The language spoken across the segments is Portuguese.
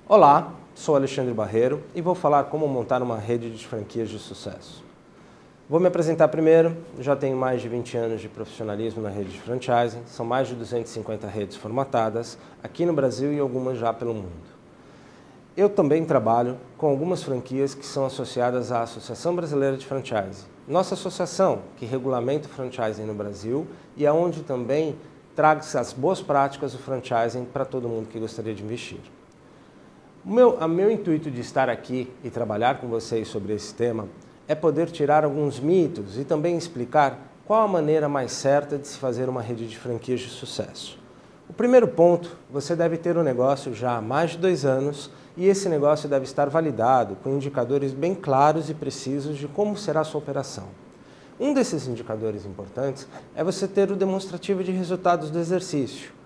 Olá, sou Alexandre Barreiro e vou falar como montar uma rede de franquias de sucesso. Vou me apresentar primeiro, já tenho mais de 20 anos de profissionalismo na rede de franchising, são mais de 250 redes formatadas aqui no Brasil e algumas já pelo mundo. Eu também trabalho com algumas franquias que são associadas à Associação Brasileira de Franchising, nossa associação que regulamenta o franchising no Brasil e é onde também traz as boas práticas do franchising para todo mundo que gostaria de investir. O meu intuito de estar aqui e trabalhar com vocês sobre esse tema é poder tirar alguns mitos e também explicar qual a maneira mais certa de se fazer uma rede de franquias de sucesso. O primeiro ponto, você deve ter um negócio já há mais de 2 anos e esse negócio deve estar validado com indicadores bem claros e precisos de como será a sua operação. Um desses indicadores importantes é você ter o demonstrativo de resultados do exercício.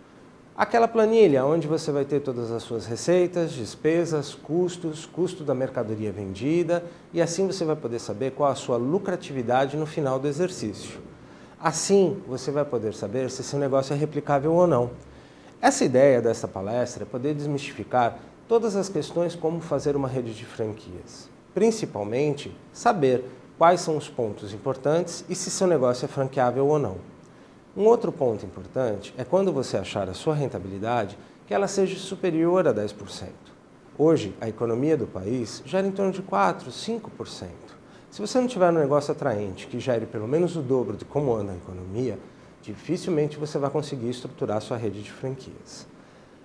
Aquela planilha onde você vai ter todas as suas receitas, despesas, custos, custo da mercadoria vendida e assim você vai poder saber qual a sua lucratividade no final do exercício. Assim, você vai poder saber se seu negócio é replicável ou não. Essa ideia dessa palestra é poder desmistificar todas as questões como fazer uma rede de franquias. Principalmente, saber quais são os pontos importantes e se seu negócio é franqueável ou não. Um outro ponto importante é quando você achar a sua rentabilidade, que ela seja superior a 10%. Hoje, a economia do país gera em torno de 4%, 5%. Se você não tiver um negócio atraente que gere pelo menos o dobro de como anda a economia, dificilmente você vai conseguir estruturar a sua rede de franquias.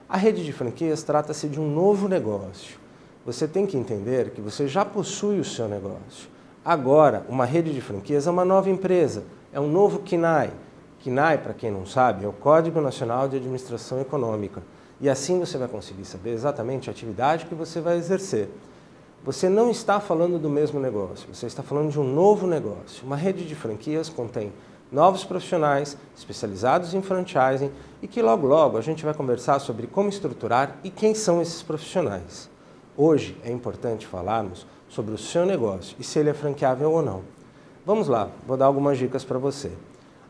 A rede de franquias trata-se de um novo negócio. Você tem que entender que você já possui o seu negócio. Agora, uma rede de franquias é uma nova empresa, é um novo CNAE. CNAE, para quem não sabe, é o Código Nacional de Administração Econômica. E assim você vai conseguir saber exatamente a atividade que você vai exercer. Você não está falando do mesmo negócio, você está falando de um novo negócio. Uma rede de franquias contém novos profissionais especializados em franchising e que logo a gente vai conversar sobre como estruturar e quem são esses profissionais. Hoje é importante falarmos sobre o seu negócio e se ele é franqueável ou não. Vamos lá, vou dar algumas dicas para você.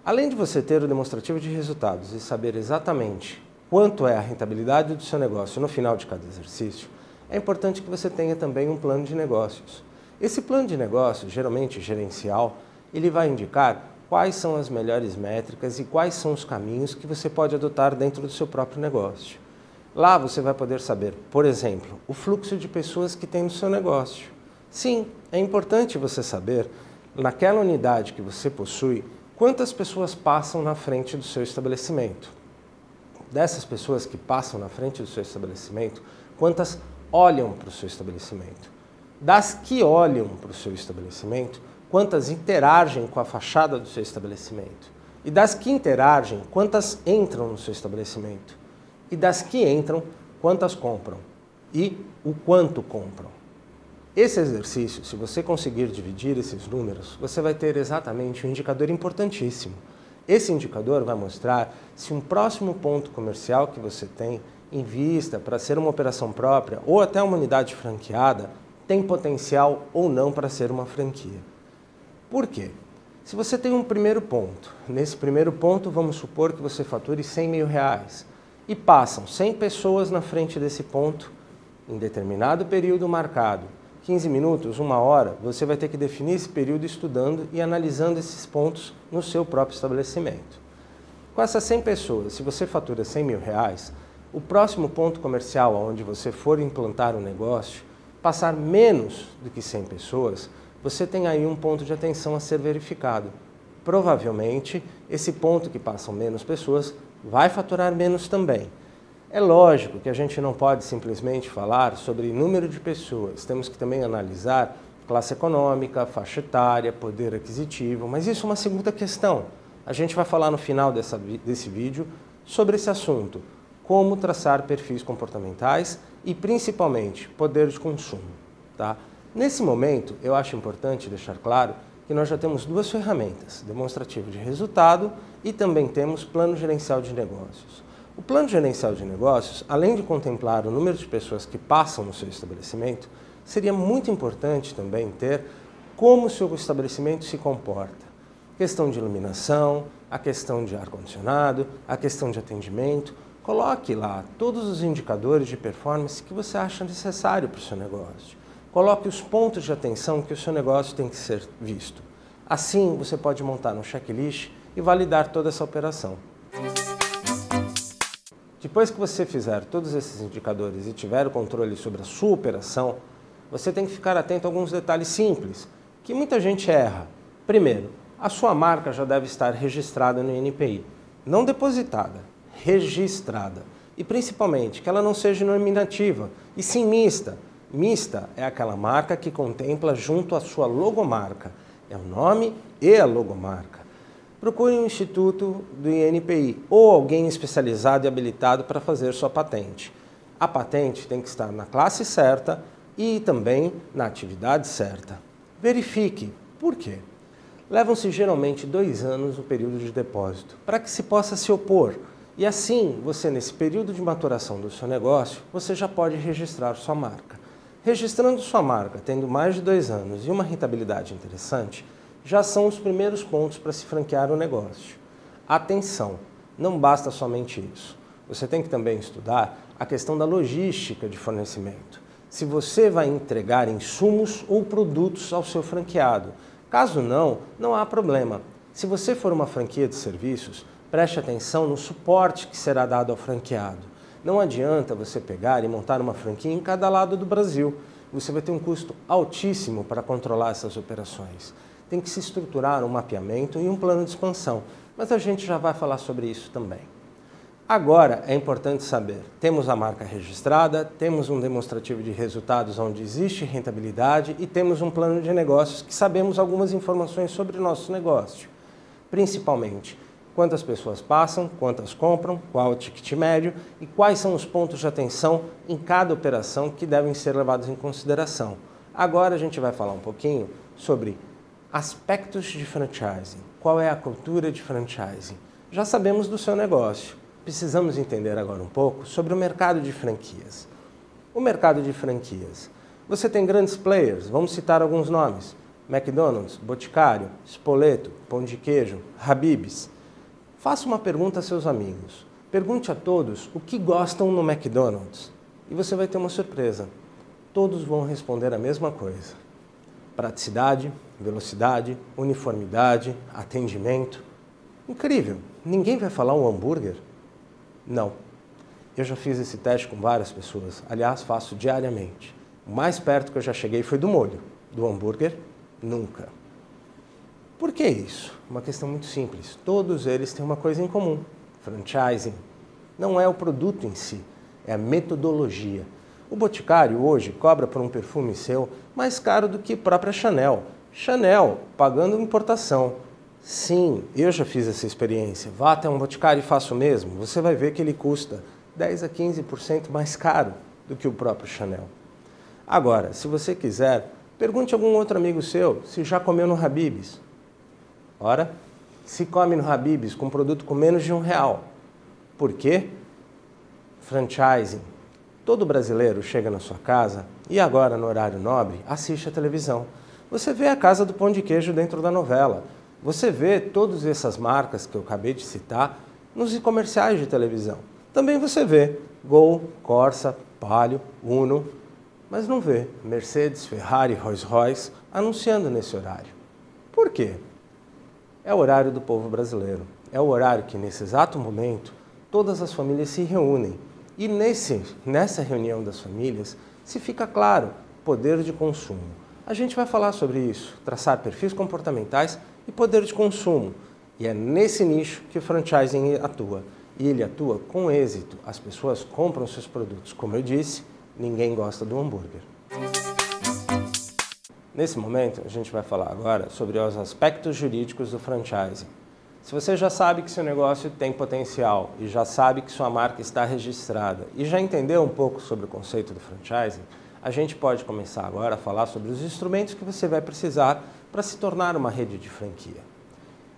Além de você ter o demonstrativo de resultados e saber exatamente quanto é a rentabilidade do seu negócio no final de cada exercício, é importante que você tenha também um plano de negócios. Esse plano de negócios, geralmente gerencial, ele vai indicar quais são as melhores métricas e quais são os caminhos que você pode adotar dentro do seu próprio negócio. Lá você vai poder saber, por exemplo, o fluxo de pessoas que tem no seu negócio. Sim, é importante você saber, naquela unidade que você possui, quantas pessoas passam na frente do seu estabelecimento. Dessas pessoas que passam na frente do seu estabelecimento, quantas olham para o seu estabelecimento. Das que olham para o seu estabelecimento, quantas interagem com a fachada do seu estabelecimento. E das que interagem, quantas entram no seu estabelecimento. E das que entram, quantas compram. E o quanto compram. Esse exercício, se você conseguir dividir esses números, você vai ter exatamente um indicador importantíssimo. Esse indicador vai mostrar se um próximo ponto comercial que você tem em vista para ser uma operação própria ou até uma unidade franqueada tem potencial ou não para ser uma franquia. Por quê? Se você tem um primeiro ponto, nesse primeiro ponto vamos supor que você fature R$100 mil e passam 100 pessoas na frente desse ponto em determinado período marcado, 15 minutos, 1 hora, você vai ter que definir esse período estudando e analisando esses pontos no seu próprio estabelecimento. Com essas 100 pessoas, se você fatura R$100 mil, o próximo ponto comercial onde você for implantar um negócio, passar menos do que 100 pessoas, você tem aí um ponto de atenção a ser verificado. Provavelmente, esse ponto que passam menos pessoas vai faturar menos também. É lógico que a gente não pode simplesmente falar sobre número de pessoas, temos que também analisar classe econômica, faixa etária, poder aquisitivo, mas isso é uma segunda questão. A gente vai falar no final desse vídeo sobre esse assunto, como traçar perfis comportamentais e principalmente poder de consumo. Tá? Nesse momento, eu acho importante deixar claro que nós já temos 2 ferramentas, demonstrativo de resultado e também temos plano gerencial de negócios. O plano gerencial de negócios, além de contemplar o número de pessoas que passam no seu estabelecimento, seria muito importante também ter como o seu estabelecimento se comporta. Questão de iluminação, a questão de ar-condicionado, a questão de atendimento, Coloque lá todos os indicadores de performance que você acha necessário para o seu negócio. Coloque os pontos de atenção que o seu negócio tem que ser visto. Assim, você pode montar um checklist e validar toda essa operação. Depois que você fizer todos esses indicadores e tiver o controle sobre a sua operação, você tem que ficar atento a alguns detalhes simples, que muita gente erra. Primeiro, a sua marca já deve estar registrada no INPI. Não depositada, registrada. E principalmente, que ela não seja nominativa, e sim mista. Mista é aquela marca que contempla junto à sua logomarca. É o nome e a logomarca. Procure um instituto do INPI ou alguém especializado e habilitado para fazer sua patente. A patente tem que estar na classe certa e também na atividade certa. Verifique. Por quê? Levam-se geralmente 2 anos o período de depósito para que se possa se opor. E assim, você nesse período de maturação do seu negócio, você já pode registrar sua marca. Registrando sua marca, tendo mais de 2 anos e uma rentabilidade interessante, já são os primeiros pontos para se franquear o negócio. Atenção, não basta somente isso. Você tem que também estudar a questão da logística de fornecimento. Se você vai entregar insumos ou produtos ao seu franqueado. Caso não, não há problema. Se você for uma franquia de serviços, preste atenção no suporte que será dado ao franqueado. Não adianta você pegar e montar uma franquia em cada lado do Brasil. Você vai ter um custo altíssimo para controlar essas operações. Tem que se estruturar um mapeamento e um plano de expansão, mas a gente já vai falar sobre isso também. Agora é importante saber, temos a marca registrada, temos um demonstrativo de resultados onde existe rentabilidade e temos um plano de negócios que sabemos algumas informações sobre o nosso negócio. Principalmente, quantas pessoas passam, quantas compram, qual o ticket médio e quais são os pontos de atenção em cada operação que devem ser levados em consideração. Agora a gente vai falar um pouquinho sobre aspectos de franchising. Qual é a cultura de franchising? Já sabemos do seu negócio. Precisamos entender agora um pouco sobre o mercado de franquias. O mercado de franquias. Você tem grandes players, vamos citar alguns nomes. McDonald's, Boticário, Spoleto, Pão de Queijo, Habib's. Faça uma pergunta a seus amigos. Pergunte a todos o que gostam no McDonald's. E você vai ter uma surpresa. Todos vão responder a mesma coisa. Praticidade, velocidade, uniformidade, atendimento. Incrível! Ninguém vai falar um hambúrguer? Não. Eu já fiz esse teste com várias pessoas. Aliás, faço diariamente. O mais perto que eu já cheguei foi do molho. Do hambúrguer, nunca. Por que isso? Uma questão muito simples. Todos eles têm uma coisa em comum. Franchising. Não é o produto em si, é a metodologia. O Boticário hoje cobra por um perfume seu mais caro do que a própria Chanel. Chanel pagando importação. Sim, eu já fiz essa experiência. Vá até um Boticário e faça o mesmo. Você vai ver que ele custa 10 a 15% mais caro do que o próprio Chanel. Agora, se você quiser, pergunte a algum outro amigo seu se já comeu no Habib's. Ora, se come no Habib's com um produto com menos de R$1. Por quê? Franchising. Todo brasileiro chega na sua casa e agora, no horário nobre, assiste a televisão. Você vê a Casa do Pão de Queijo dentro da novela. Você vê todas essas marcas que eu acabei de citar nos comerciais de televisão. Também você vê Gol, Corsa, Palio, Uno, mas não vê Mercedes, Ferrari, Rolls-Royce anunciando nesse horário. Por quê? É o horário do povo brasileiro. É o horário que, nesse exato momento, todas as famílias se reúnem. E nessa reunião das famílias, se fica claro, poder de consumo. A gente vai falar sobre isso, traçar perfis comportamentais e poder de consumo. E é nesse nicho que o franchising atua. E ele atua com êxito. As pessoas compram seus produtos. Como eu disse, ninguém gosta do hambúrguer. Nesse momento, a gente vai falar agora sobre os aspectos jurídicos do franchising. Se você já sabe que seu negócio tem potencial e já sabe que sua marca está registrada e já entendeu um pouco sobre o conceito do franchising, a gente pode começar agora a falar sobre os instrumentos que você vai precisar para se tornar uma rede de franquia.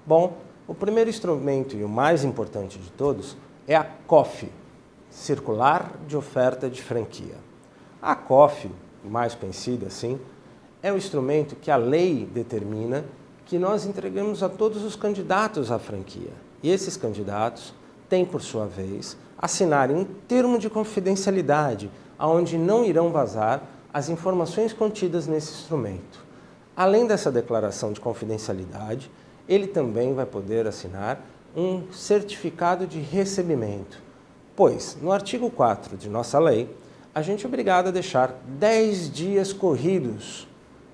Bom, o primeiro instrumento e o mais importante de todos é a COF, Circular de Oferta de Franquia. A COF, mais conhecida assim, é o instrumento que a lei determina que nós entregamos a todos os candidatos à franquia. E esses candidatos têm, por sua vez, assinarem um termo de confidencialidade, onde não irão vazar as informações contidas nesse instrumento. Além dessa declaração de confidencialidade, ele também vai poder assinar um certificado de recebimento, pois, no artigo 4 de nossa lei, a gente é obrigado a deixar 10 dias corridos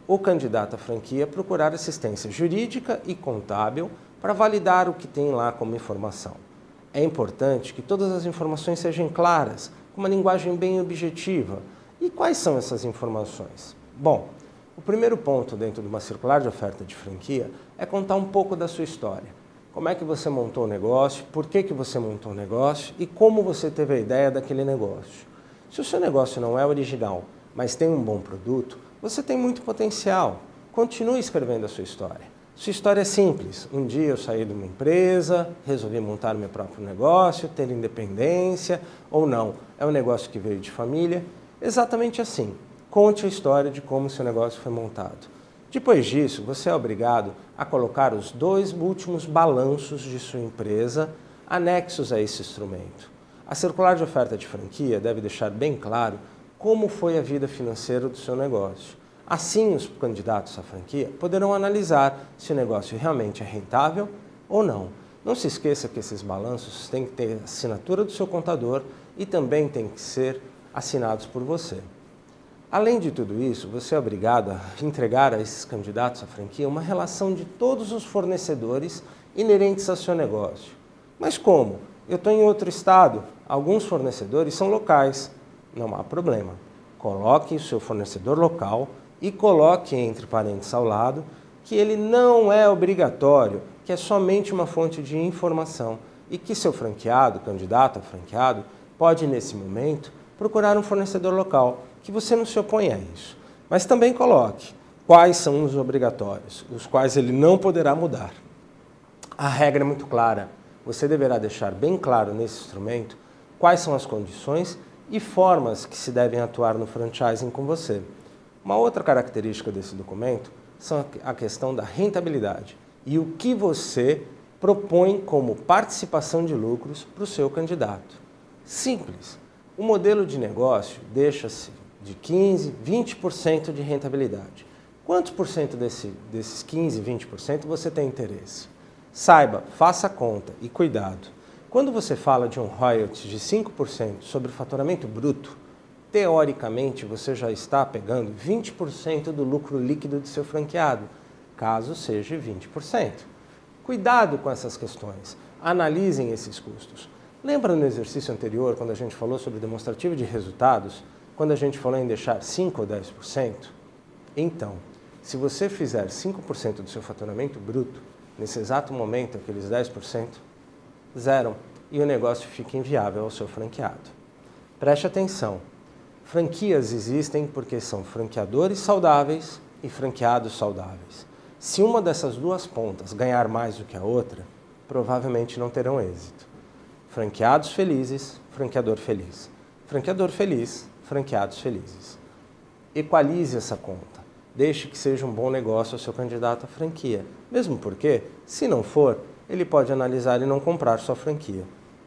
o candidato à franquia procurar assistência jurídica e contábil para validar o que tem lá como informação. É importante que todas as informações sejam claras, com uma linguagem bem objetiva. E quais são essas informações? Bom, o primeiro ponto dentro de uma circular de oferta de franquia é contar um pouco da sua história. Como é que você montou o negócio, por que você montou o negócio e como você teve a ideia daquele negócio. Se o seu negócio não é original, mas tem um bom produto, você tem muito potencial. Continue escrevendo a sua história. Sua história é simples. Um dia eu saí de uma empresa, resolvi montar meu próprio negócio, ter independência, ou não. É um negócio que veio de família. Exatamente assim. Conte a história de como seu negócio foi montado. Depois disso, você é obrigado a colocar os 2 últimos balanços de sua empresa anexos a esse instrumento. A circular de oferta de franquia deve deixar bem claro como foi a vida financeira do seu negócio. Assim, os candidatos à franquia poderão analisar se o negócio realmente é rentável ou não. Não se esqueça que esses balanços têm que ter a assinatura do seu contador e também têm que ser assinados por você. Além de tudo isso, você é obrigado a entregar a esses candidatos à franquia uma relação de todos os fornecedores inerentes ao seu negócio. Mas como? Eu estou em outro estado, alguns fornecedores são locais, não há problema. Coloque o seu fornecedor local e coloque entre parênteses ao lado que ele não é obrigatório, que é somente uma fonte de informação e que seu franqueado, candidato a franqueado, pode nesse momento procurar um fornecedor local, que você não se opõe a isso. Mas também coloque quais são os obrigatórios, os quais ele não poderá mudar. A regra é muito clara. Você deverá deixar bem claro nesse instrumento quais são as condições e formas que se devem atuar no franchising com você. Uma outra característica desse documento são a questão da rentabilidade e o que você propõe como participação de lucros para o seu candidato. Simples. O modelo de negócio deixa-se de 15%, 20% de rentabilidade. Quantos por cento desses 15%, 20% você tem interesse? Saiba, faça a conta e cuidado. Quando você fala de um royalties de 5% sobre o faturamento bruto, teoricamente você já está pegando 20% do lucro líquido do seu franqueado, caso seja 20%. Cuidado com essas questões, analisem esses custos. Lembra no exercício anterior, quando a gente falou sobre demonstrativo de resultados, quando a gente falou em deixar 5% ou 10%? Então, se você fizer 5% do seu faturamento bruto, nesse exato momento, aqueles 10%, zeram e o negócio fica inviável ao seu franqueado. Preste atenção, franquias existem porque são franqueadores saudáveis e franqueados saudáveis. Se uma dessas duas pontas ganhar mais do que a outra, provavelmente não terão êxito. Franqueados felizes, franqueador feliz. Franqueador feliz, franqueados felizes. Equalize essa conta. Deixe que seja um bom negócio ao seu candidato à franquia. Mesmo porque, se não for, ele pode analisar e não comprar sua franquia.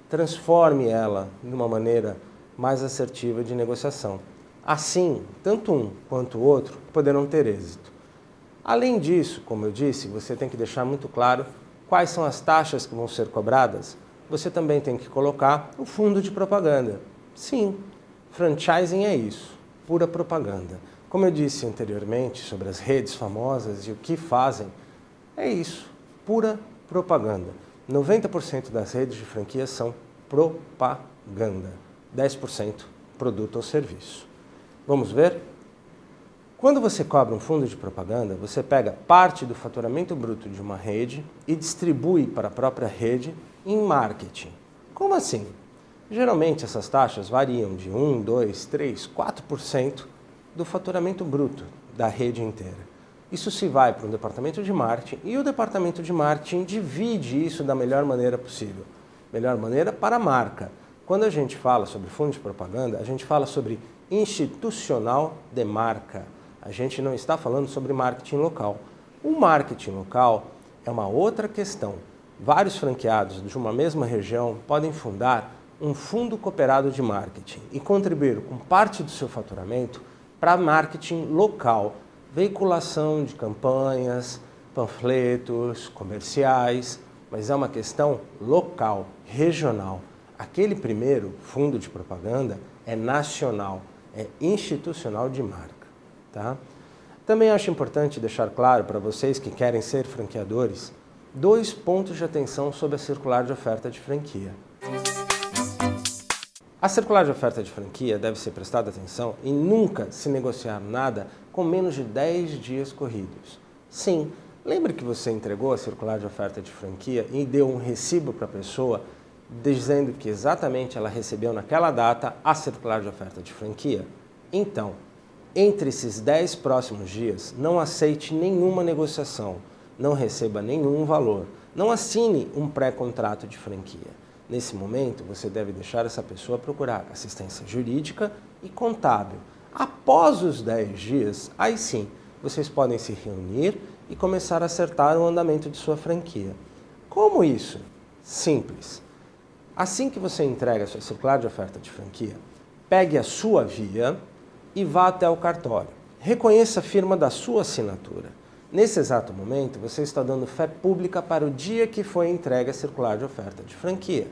Transforme ela de uma maneira mais assertiva de negociação. Assim, tanto um quanto o outro poderão ter êxito. Além disso, como eu disse, você tem que deixar muito claro quais são as taxas que vão ser cobradas. Você também tem que colocar o fundo de propaganda. Sim, franchising é isso, pura propaganda. Como eu disse anteriormente sobre as redes famosas e o que fazem, é isso, pura propaganda. 90% das redes de franquia são propaganda, 10% produto ou serviço. Vamos ver? Quando você cobra um fundo de propaganda, você pega parte do faturamento bruto de uma rede e distribui para a própria rede em marketing. Como assim? Geralmente essas taxas variam de 1, 2, 3, 4% do faturamento bruto da rede inteira. Isso se vai para o departamento de marketing e o departamento de marketing divide isso da melhor maneira possível. Melhor maneira para a marca. Quando a gente fala sobre fundo de propaganda, a gente fala sobre institucional de marca. A gente não está falando sobre marketing local. O marketing local é uma outra questão. vários franqueados de uma mesma região podem fundar um fundo cooperado de marketing e contribuir com parte do seu faturamento para marketing local, veiculação de campanhas, panfletos, comerciais, mas é uma questão local, regional. Aquele primeiro fundo de propaganda é nacional, é institucional de marca. Tá? Também acho importante deixar claro para vocês que querem ser franqueadores 2 pontos de atenção sobre a circular de oferta de franquia. A circular de oferta de franquia deve ser prestada atenção em nunca se negociar nada com menos de 10 dias corridos. Sim, lembre que você entregou a circular de oferta de franquia e deu um recibo para a pessoa dizendo que exatamente ela recebeu naquela data a circular de oferta de franquia? Então, entre esses 10 próximos dias, não aceite nenhuma negociação, não receba nenhum valor, não assine um pré-contrato de franquia. Nesse momento, você deve deixar essa pessoa procurar assistência jurídica e contábil. Após os 10 dias, aí sim, vocês podem se reunir e começar a acertar o andamento de sua franquia. Como isso? Simples. Assim que você entrega a sua circular de oferta de franquia, pegue a sua via e vá até o cartório. Reconheça a firma da sua assinatura. Nesse exato momento, você está dando fé pública para o dia que foi entregue a circular de oferta de franquia.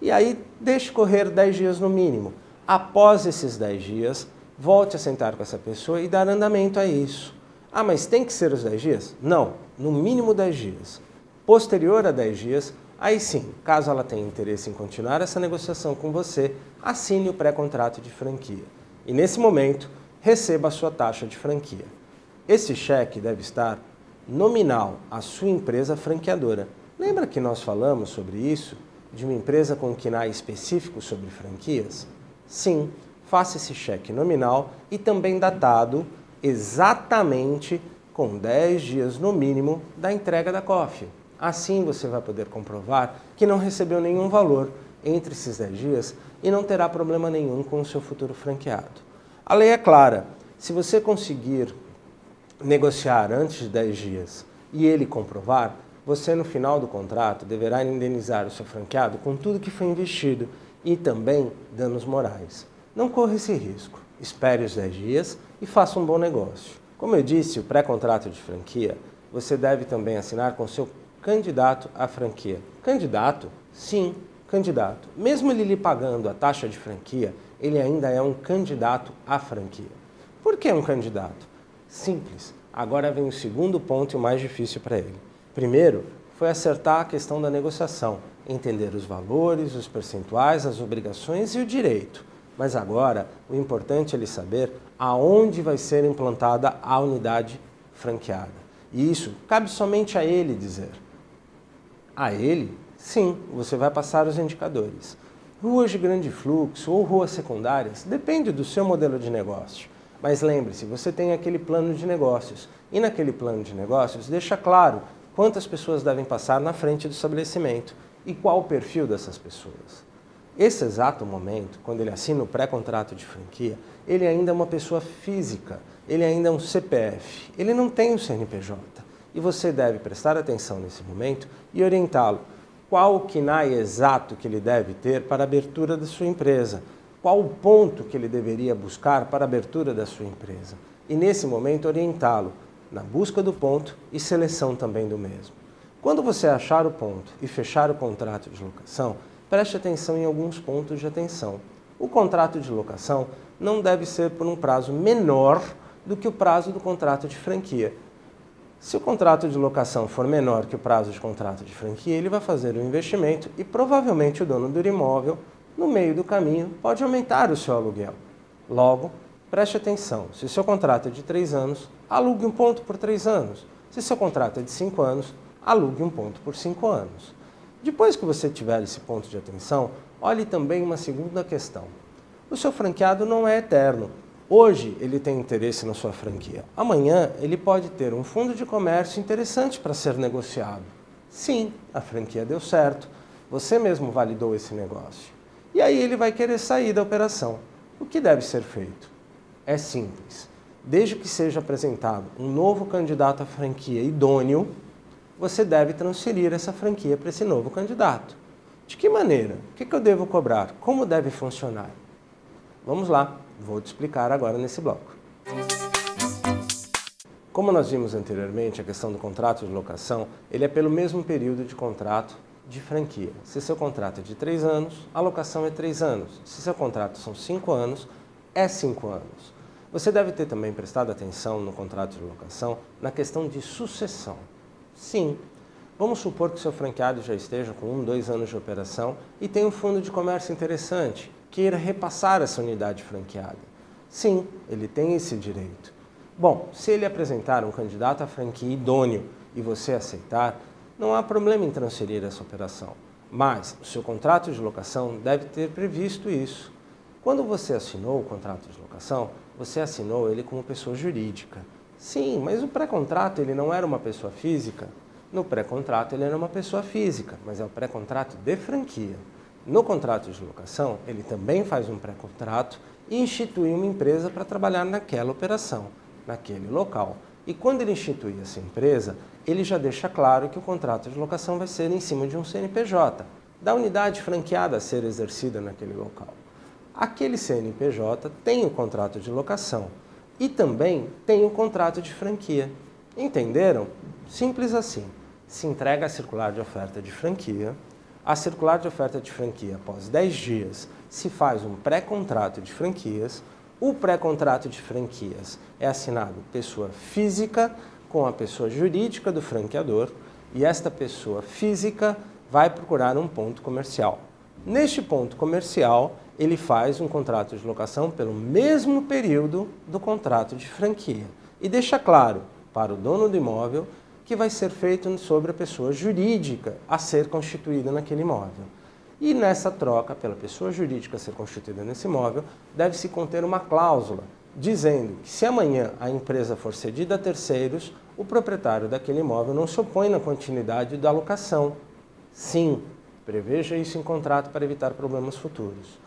E aí, deixe correr 10 dias no mínimo. Após esses 10 dias, volte a sentar com essa pessoa e dar andamento a isso. Ah, mas tem que ser os 10 dias? Não, no mínimo 10 dias. Posterior a 10 dias, aí sim, caso ela tenha interesse em continuar essa negociação com você, assine o pré-contrato de franquia. E nesse momento, receba a sua taxa de franquia. Esse cheque deve estar nominal à sua empresa franqueadora. Lembra que nós falamos sobre isso? De uma empresa com KNAI específico sobre franquias? Sim, faça esse cheque nominal e também datado exatamente com 10 dias no mínimo da entrega da COF. Assim você vai poder comprovar que não recebeu nenhum valor entre esses 10 dias e não terá problema nenhum com o seu futuro franqueado. A lei é clara, se você conseguir negociar antes de 10 dias e ele comprovar, você no final do contrato deverá indenizar o seu franqueado com tudo que foi investido e também danos morais. Não corra esse risco, espere os 10 dias e faça um bom negócio. Como eu disse, o pré-contrato de franquia, você deve também assinar com seu candidato à franquia. Candidato? Sim, candidato. Mesmo ele lhe pagando a taxa de franquia, ele ainda é um candidato à franquia. Por que um candidato? Simples. Agora vem o segundo ponto e o mais difícil para ele. Primeiro, foi acertar a questão da negociação, entender os valores, os percentuais, as obrigações e o direito. Mas agora, o importante é ele saber aonde vai ser implantada a unidade franqueada. E isso cabe somente a ele dizer. A ele? Sim, você vai passar os indicadores. Ruas de grande fluxo ou ruas secundárias, depende do seu modelo de negócio. Mas lembre-se, você tem aquele plano de negócios. E naquele plano de negócios, deixa claro quantas pessoas devem passar na frente do estabelecimento e qual o perfil dessas pessoas. Esse exato momento, quando ele assina o pré-contrato de franquia, ele ainda é uma pessoa física, ele ainda é um CPF, ele não tem um CNPJ. E você deve prestar atenção nesse momento e orientá-lo. Qual o KNAI exato que ele deve ter para a abertura da sua empresa? Qual o ponto que ele deveria buscar para a abertura da sua empresa? E nesse momento orientá-lo na busca do ponto e seleção também do mesmo. Quando você achar o ponto e fechar o contrato de locação, preste atenção em alguns pontos de atenção. O contrato de locação não deve ser por um prazo menor do que o prazo do contrato de franquia. Se o contrato de locação for menor que o prazo de contrato de franquia, ele vai fazer o investimento e provavelmente o dono do imóvel, no meio do caminho, pode aumentar o seu aluguel. Logo, preste atenção, se o seu contrato é de 3 anos, alugue um ponto por 3 anos. Se seu contrato é de 5 anos, alugue um ponto por 5 anos. Depois que você tiver esse ponto de atenção, olhe também uma segunda questão. O seu franqueado não é eterno. Hoje ele tem interesse na sua franquia. Amanhã ele pode ter um fundo de comércio interessante para ser negociado. Sim, a franquia deu certo. Você mesmo validou esse negócio. E aí ele vai querer sair da operação. O que deve ser feito? É simples. Desde que seja apresentado um novo candidato à franquia idôneo, você deve transferir essa franquia para esse novo candidato. De que maneira? O que eu devo cobrar? Como deve funcionar? Vamos lá, vou te explicar agora nesse bloco. Como nós vimos anteriormente, a questão do contrato de locação, ele é pelo mesmo período de contrato de franquia. Se seu contrato é de 3 anos, a locação é 3 anos. Se seu contrato são 5 anos, é 5 anos. Você deve ter também prestado atenção no contrato de locação na questão de sucessão. Sim, vamos supor que seu franqueado já esteja com 1, 2 anos de operação e tem um fundo de comércio interessante, queira repassar essa unidade franqueada. Sim, ele tem esse direito. Bom, se ele apresentar um candidato à franquia idôneo e você aceitar, não há problema em transferir essa operação. Mas o seu contrato de locação deve ter previsto isso. Quando você assinou o contrato de locação, você assinou ele como pessoa jurídica. Sim, mas o pré-contrato ele não era uma pessoa física. No pré-contrato ele era uma pessoa física, mas é o pré-contrato de franquia. No contrato de locação, ele também faz um pré-contrato e institui uma empresa para trabalhar naquela operação, naquele local. E quando ele institui essa empresa, ele já deixa claro que o contrato de locação vai ser em cima de um CNPJ, da unidade franqueada a ser exercida naquele local. Aquele CNPJ tem o contrato de locação e também tem o contrato de franquia. Entenderam? Simples assim. Se entrega a circular de oferta de franquia. A circular de oferta de franquia, após 10 dias, se faz um pré-contrato de franquias. O pré-contrato de franquias é assinado pessoa física com a pessoa jurídica do franqueador e esta pessoa física vai procurar um ponto comercial. Neste ponto comercial, ele faz um contrato de locação pelo mesmo período do contrato de franquia e deixa claro para o dono do imóvel que vai ser feito sobre a pessoa jurídica a ser constituída naquele imóvel. E nessa troca, pela pessoa jurídica a ser constituída nesse imóvel, deve-se conter uma cláusula dizendo que se amanhã a empresa for cedida a terceiros, o proprietário daquele imóvel não se opõe na continuidade da locação. Sim, preveja isso em contrato para evitar problemas futuros.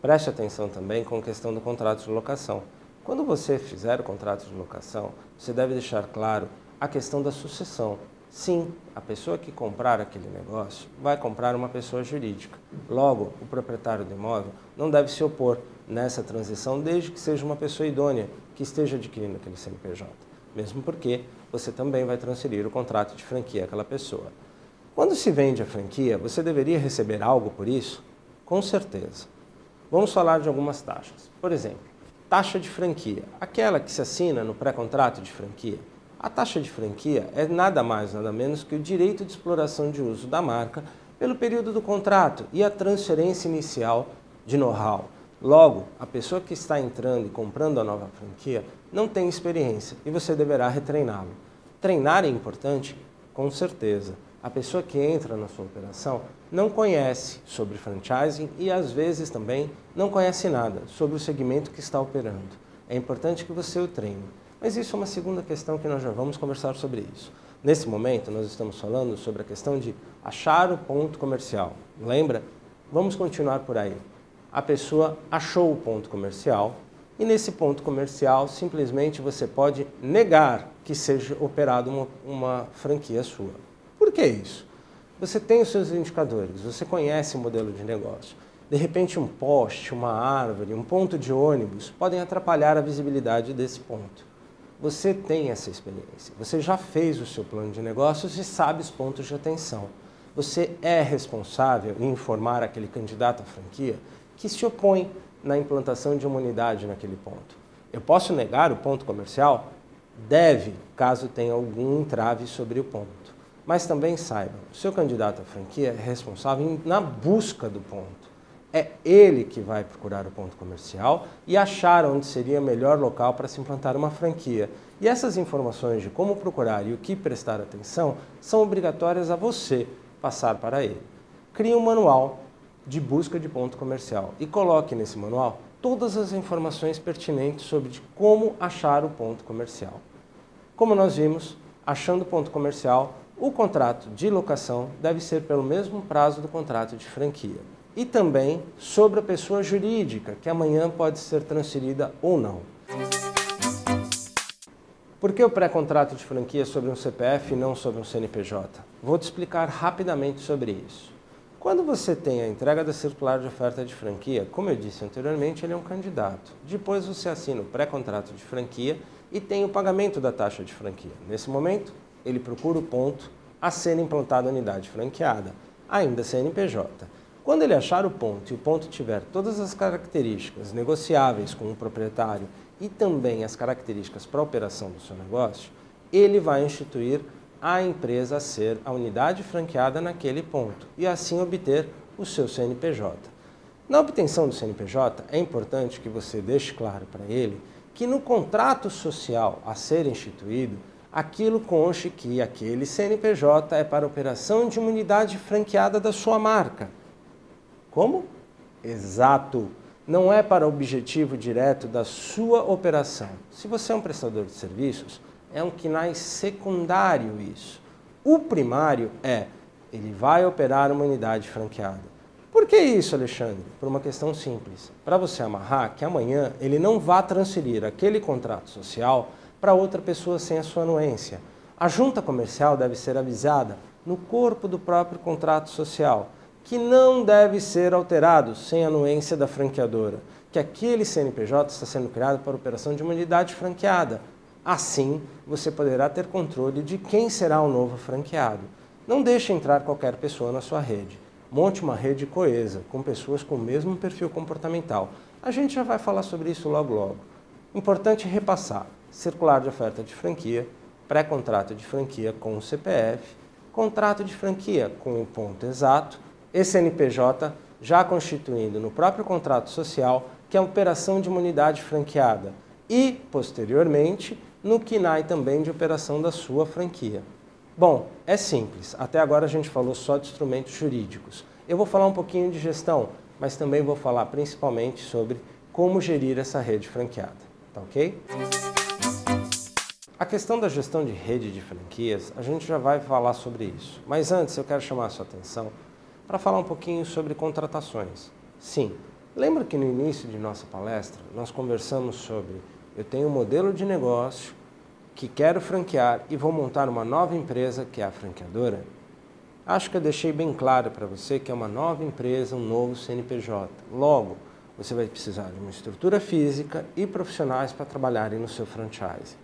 Preste atenção também com a questão do contrato de locação. Quando você fizer o contrato de locação, você deve deixar claro a questão da sucessão. Sim, a pessoa que comprar aquele negócio vai comprar uma pessoa jurídica. Logo, o proprietário do imóvel não deve se opor nessa transição desde que seja uma pessoa idônea que esteja adquirindo aquele CNPJ. Mesmo porque você também vai transferir o contrato de franquia àquela pessoa. Quando se vende a franquia, você deveria receber algo por isso? Com certeza. Vamos falar de algumas taxas. Por exemplo, taxa de franquia, aquela que se assina no pré-contrato de franquia. A taxa de franquia é nada mais, nada menos que o direito de exploração de uso da marca pelo período do contrato e a transferência inicial de know-how. Logo, a pessoa que está entrando e comprando a nova franquia não tem experiência e você deverá retreiná-lo. Treinar é importante? Com certeza. A pessoa que entra na sua operação não conhece sobre franchising e às vezes também não conhece nada sobre o segmento que está operando. É importante que você o treine. Mas isso é uma segunda questão que nós já vamos conversar sobre isso. Nesse momento, nós estamos falando sobre a questão de achar o ponto comercial. Lembra? Vamos continuar por aí. A pessoa achou o ponto comercial e nesse ponto comercial, simplesmente você pode negar que seja operado uma franquia sua. Por que isso? Você tem os seus indicadores, você conhece o modelo de negócio. De repente, um poste, uma árvore, um ponto de ônibus podem atrapalhar a visibilidade desse ponto. Você tem essa experiência, você já fez o seu plano de negócios e sabe os pontos de atenção. Você é responsável em informar aquele candidato à franquia que se opõe na implantação de uma unidade naquele ponto. Eu posso negar o ponto comercial? Deve, caso tenha algum entrave sobre o ponto. Mas também saiba, o seu candidato à franquia é responsável na busca do ponto. É ele que vai procurar o ponto comercial e achar onde seria o melhor local para se implantar uma franquia. E essas informações de como procurar e o que prestar atenção são obrigatórias a você passar para ele. Crie um manual de busca de ponto comercial e coloque nesse manual todas as informações pertinentes sobre como achar o ponto comercial. Como nós vimos, achando o ponto comercial, o contrato de locação deve ser pelo mesmo prazo do contrato de franquia. E também sobre a pessoa jurídica, que amanhã pode ser transferida ou não. Por que o pré-contrato de franquia é sobre um CPF e não sobre um CNPJ? Vou te explicar rapidamente sobre isso. Quando você tem a entrega da circular de oferta de franquia, como eu disse anteriormente, ele é um candidato. Depois você assina o pré-contrato de franquia e tem o pagamento da taxa de franquia. Nesse momento, ele procura o ponto a ser implantado a unidade franqueada, ainda CNPJ. Quando ele achar o ponto e o ponto tiver todas as características negociáveis com o proprietário e também as características para a operação do seu negócio, ele vai instituir a empresa a ser a unidade franqueada naquele ponto e assim obter o seu CNPJ. Na obtenção do CNPJ, é importante que você deixe claro para ele que no contrato social a ser instituído, aquilo conste que aquele CNPJ é para a operação de uma unidade franqueada da sua marca. Como? Exato! Não é para objetivo direto da sua operação. Se você é um prestador de serviços, é um KNAI secundário isso. O primário ele vai operar uma unidade franqueada. Por que isso, Alexandre? Por uma questão simples. Para você amarrar que amanhã ele não vá transferir aquele contrato social para outra pessoa sem a sua anuência. A junta comercial deve ser avisada no corpo do próprio contrato social, que não deve ser alterado sem a anuência da franqueadora, que aquele CNPJ está sendo criado para a operação de uma unidade franqueada. Assim, você poderá ter controle de quem será o novo franqueado. Não deixe entrar qualquer pessoa na sua rede. Monte uma rede coesa, com pessoas com o mesmo perfil comportamental. A gente já vai falar sobre isso logo logo. Importante repassar: circular de oferta de franquia, pré-contrato de franquia com o CPF, contrato de franquia com o ponto exato, e CNPJ já constituindo no próprio contrato social, que é a operação de uma unidade franqueada, e, posteriormente, no KNAI também de operação da sua franquia. Bom, é simples. Até agora a gente falou só de instrumentos jurídicos. Eu vou falar um pouquinho de gestão, mas também vou falar principalmente sobre como gerir essa rede franqueada. Tá ok? A questão da gestão de rede de franquias, a gente já vai falar sobre isso. Mas antes eu quero chamar a sua atenção para falar um pouquinho sobre contratações. Sim, lembra que no início de nossa palestra nós conversamos sobre eu tenho um modelo de negócio que quero franquear e vou montar uma nova empresa que é a franqueadora? Acho que eu deixei bem claro para você que é uma nova empresa, um novo CNPJ. Logo, você vai precisar de uma estrutura física e profissionais para trabalharem no seu franchise.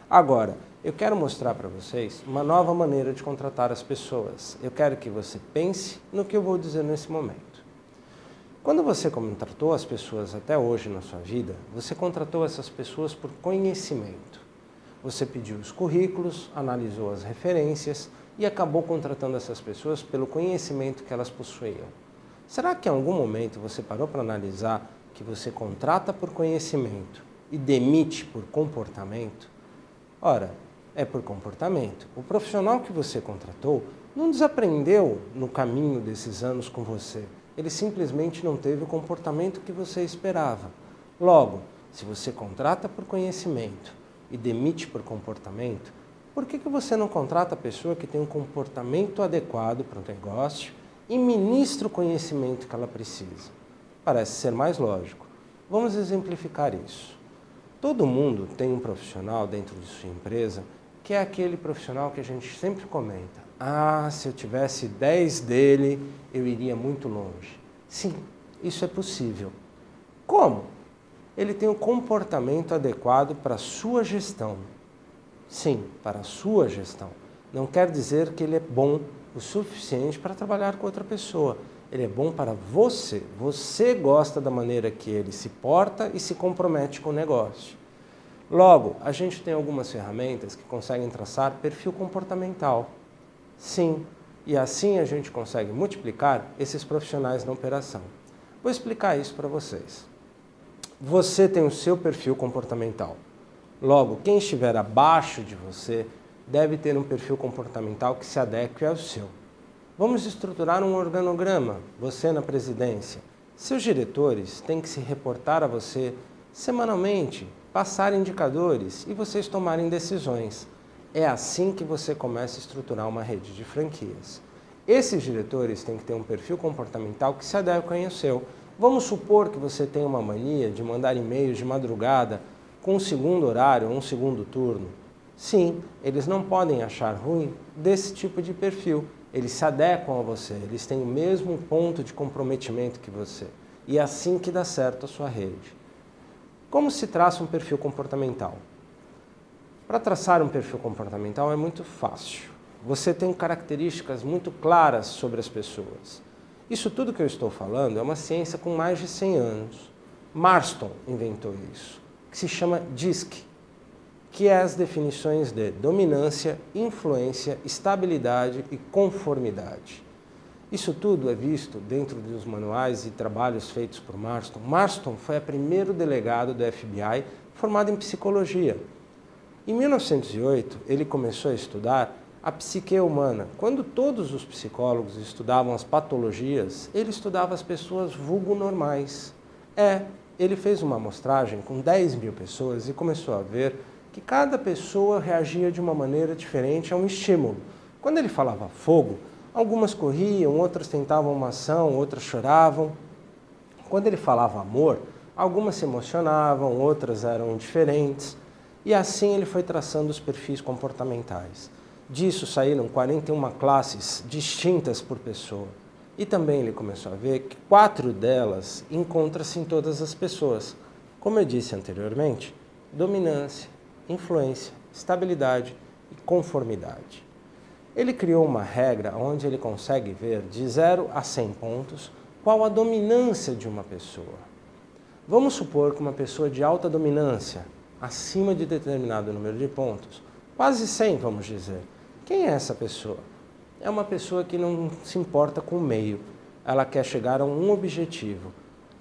Agora, eu quero mostrar para vocês uma nova maneira de contratar as pessoas. Eu quero que você pense no que eu vou dizer nesse momento. Quando você contratou as pessoas até hoje na sua vida, você contratou essas pessoas por conhecimento. Você pediu os currículos, analisou as referências e acabou contratando essas pessoas pelo conhecimento que elas possuíam. Será que em algum momento você parou para analisar que você contrata por conhecimento e demite por comportamento? Ora, é por comportamento. O profissional que você contratou não desaprendeu no caminho desses anos com você. Ele simplesmente não teve o comportamento que você esperava. Logo, se você contrata por conhecimento e demite por comportamento, por que você não contrata a pessoa que tem um comportamento adequado para o negócio e ministra o conhecimento que ela precisa? Parece ser mais lógico. Vamos exemplificar isso. Todo mundo tem um profissional dentro de sua empresa que é aquele profissional que a gente sempre comenta. Ah, se eu tivesse 10 dele, eu iria muito longe. Sim, isso é possível. Como? Ele tem um comportamento adequado para a sua gestão. Sim, para a sua gestão. Não quer dizer que ele é bom o suficiente para trabalhar com outra pessoa. Ele é bom para você. Você gosta da maneira que ele se porta e se compromete com o negócio. Logo, a gente tem algumas ferramentas que conseguem traçar perfil comportamental. Sim, e assim a gente consegue multiplicar esses profissionais na operação. Vou explicar isso para vocês. Você tem o seu perfil comportamental. Logo, quem estiver abaixo de você deve ter um perfil comportamental que se adeque ao seu. Vamos estruturar um organograma, você na presidência. Seus diretores têm que se reportar a você semanalmente, passar indicadores e vocês tomarem decisões. É assim que você começa a estruturar uma rede de franquias. Esses diretores têm que ter um perfil comportamental que se adeque ao seu. Vamos supor que você tem uma mania de mandar e-mails de madrugada com um segundo horário ou um segundo turno. Sim, eles não podem achar ruim desse tipo de perfil. Eles se adequam a você, eles têm o mesmo ponto de comprometimento que você. E é assim que dá certo a sua rede. Como se traça um perfil comportamental? Para traçar um perfil comportamental é muito fácil. Você tem características muito claras sobre as pessoas. Isso tudo que eu estou falando é uma ciência com mais de 100 anos. Marston inventou isso, que se chama DISC, que é as definições de dominância, influência, estabilidade e conformidade. Isso tudo é visto dentro dos manuais e trabalhos feitos por Marston. Marston foi o primeiro delegado do FBI formado em psicologia. Em 1908, ele começou a estudar a psique humana. Quando todos os psicólogos estudavam as patologias, ele estudava as pessoas vulgo normais. Ele fez uma amostragem com 10 mil pessoas e começou a ver que cada pessoa reagia de uma maneira diferente a um estímulo. Quando ele falava fogo, algumas corriam, outras tentavam uma ação, outras choravam. Quando ele falava amor, algumas se emocionavam, outras eram indiferentes. E assim ele foi traçando os perfis comportamentais. Disso saíram 41 classes distintas por pessoa. E também ele começou a ver que 4 delas encontram-se em todas as pessoas. Como eu disse anteriormente, dominância, influência, estabilidade e conformidade. Ele criou uma regra onde ele consegue ver de 0 a 100 pontos qual a dominância de uma pessoa. Vamos supor que uma pessoa de alta dominância, acima de determinado número de pontos, quase 100 vamos dizer. Quem é essa pessoa? É uma pessoa que não se importa com o meio, ela quer chegar a um objetivo.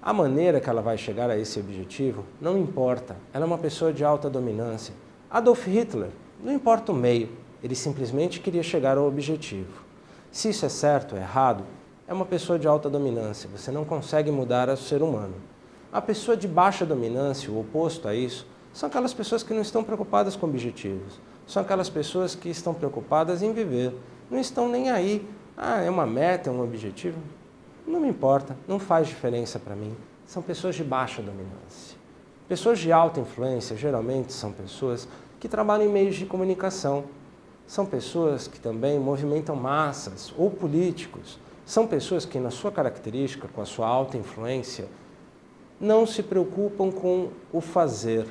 A maneira que ela vai chegar a esse objetivo não importa, ela é uma pessoa de alta dominância. Adolf Hitler, não importa o meio, ele simplesmente queria chegar ao objetivo. Se isso é certo ou errado, é uma pessoa de alta dominância, você não consegue mudar o ser humano. A pessoa de baixa dominância, o oposto a isso, são aquelas pessoas que não estão preocupadas com objetivos, são aquelas pessoas que estão preocupadas em viver, não estão nem aí, é uma meta, é um objetivo, não me importa, não faz diferença para mim. São pessoas de baixa dominância. Pessoas de alta influência geralmente são pessoas que trabalham em meios de comunicação, são pessoas que também movimentam massas ou políticos, são pessoas que na sua característica, com a sua alta influência, não se preocupam com o fazer,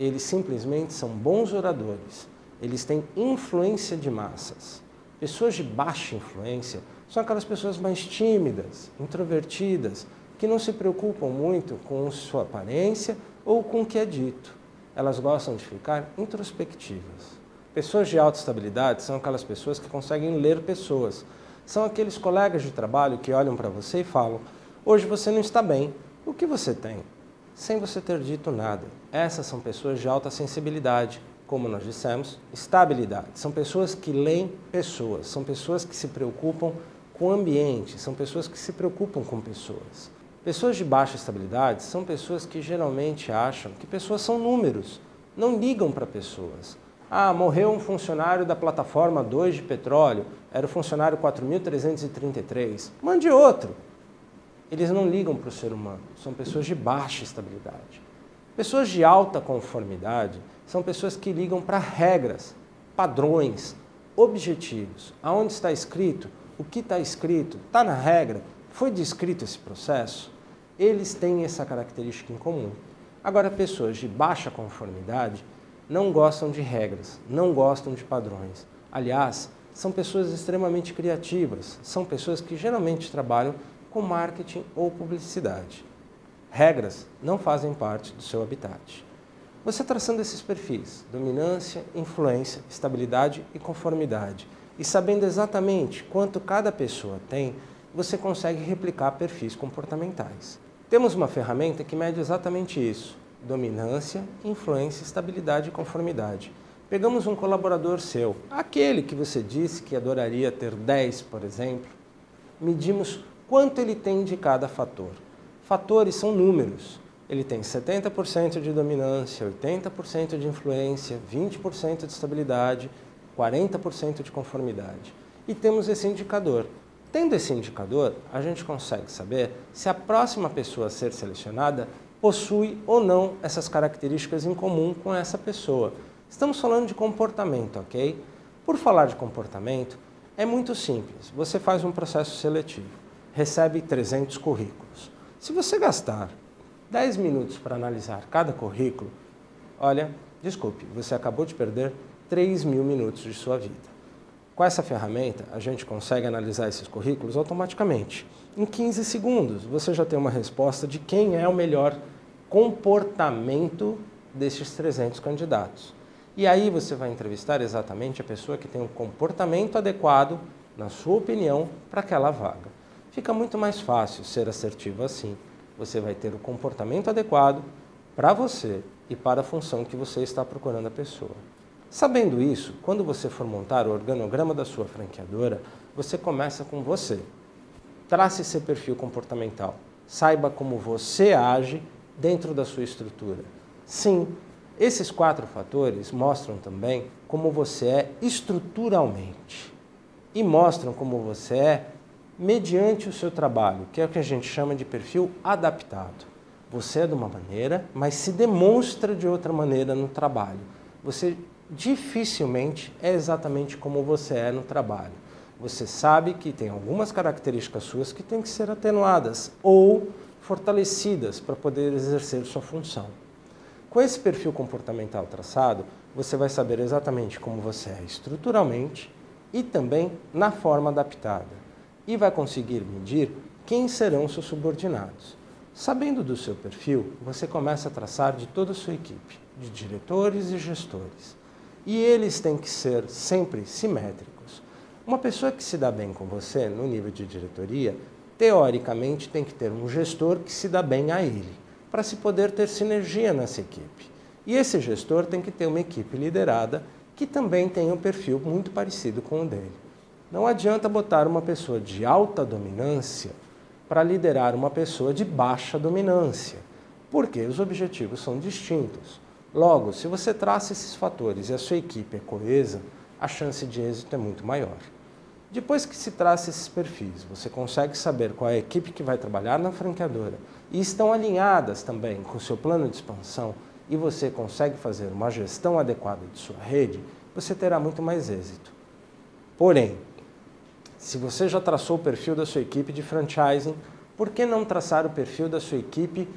eles simplesmente são bons oradores, eles têm influência de massas. Pessoas de baixa influência são aquelas pessoas mais tímidas, introvertidas, que não se preocupam muito com sua aparência ou com o que é dito. Elas gostam de ficar introspectivas. Pessoas de alta estabilidade são aquelas pessoas que conseguem ler pessoas. São aqueles colegas de trabalho que olham para você e falam: hoje você não está bem, o que você tem? Sem você ter dito nada. Essas são pessoas de alta sensibilidade. Como nós dissemos, estabilidade. São pessoas que leem pessoas, são pessoas que se preocupam com o ambiente, são pessoas que se preocupam com pessoas. Pessoas de baixa estabilidade são pessoas que geralmente acham que pessoas são números, não ligam para pessoas. Morreu um funcionário da plataforma 2 de petróleo, era o funcionário 4.333, mande outro. Eles não ligam para o ser humano, são pessoas de baixa estabilidade. Pessoas de alta conformidade são pessoas que ligam para regras, padrões, objetivos. Aonde está escrito, o que está escrito, está na regra, foi descrito esse processo. Eles têm essa característica em comum. Agora, pessoas de baixa conformidade não gostam de regras, não gostam de padrões. Aliás, são pessoas extremamente criativas, são pessoas que geralmente trabalham com marketing ou publicidade. Regras não fazem parte do seu habitat. Você traçando esses perfis, dominância, influência, estabilidade e conformidade, e sabendo exatamente quanto cada pessoa tem, você consegue replicar perfis comportamentais. Temos uma ferramenta que mede exatamente isso: dominância, influência, estabilidade e conformidade. Pegamos um colaborador seu, aquele que você disse que adoraria ter 10, por exemplo, medimos quanto ele tem de cada fator. Fatores são números. Ele tem 70% de dominância, 80% de influência, 20% de estabilidade, 40% de conformidade. E temos esse indicador. Tendo esse indicador, a gente consegue saber se a próxima pessoa a ser selecionada possui ou não essas características em comum com essa pessoa. Estamos falando de comportamento, ok? Por falar de comportamento, é muito simples. Você faz um processo seletivo, recebe 300 currículos. Se você gastar 10 minutos para analisar cada currículo, olha, desculpe, você acabou de perder 3.000 minutos de sua vida. Com essa ferramenta, a gente consegue analisar esses currículos automaticamente. Em 15 segundos, você já tem uma resposta de quem é o melhor comportamento desses 300 candidatos. E aí você vai entrevistar exatamente a pessoa que tem um comportamento adequado, na sua opinião, para aquela vaga. Fica muito mais fácil ser assertivo assim. Você vai ter o comportamento adequado para você e para a função que você está procurando a pessoa. Sabendo isso, quando você for montar o organograma da sua franqueadora, você começa com você. Trace seu perfil comportamental. Saiba como você age dentro da sua estrutura. Sim, esses 4 fatores mostram também como você é estruturalmente e mostram como você é mediante o seu trabalho, que é o que a gente chama de perfil adaptado. Você é de uma maneira, mas se demonstra de outra maneira no trabalho. Você dificilmente é exatamente como você é no trabalho. Você sabe que tem algumas características suas que têm que ser atenuadas ou fortalecidas para poder exercer sua função. Com esse perfil comportamental traçado, você vai saber exatamente como você é estruturalmente e também na forma adaptada. E vai conseguir medir quem serão seus subordinados. Sabendo do seu perfil, você começa a traçar de toda a sua equipe, de diretores e gestores. E eles têm que ser sempre simétricos. Uma pessoa que se dá bem com você no nível de diretoria, teoricamente tem que ter um gestor que se dá bem a ele, para se poder ter sinergia nessa equipe. E esse gestor tem que ter uma equipe liderada que também tem um perfil muito parecido com o dele. Não adianta botar uma pessoa de alta dominância para liderar uma pessoa de baixa dominância, porque os objetivos são distintos. Logo, se você traça esses fatores e a sua equipe é coesa, a chance de êxito é muito maior. Depois que se traça esses perfis, você consegue saber qual é a equipe que vai trabalhar na franqueadora e estão alinhadas também com o seu plano de expansão e você consegue fazer uma gestão adequada de sua rede, você terá muito mais êxito. Porém, se você já traçou o perfil da sua equipe de franchising, por que não traçar o perfil da sua equipe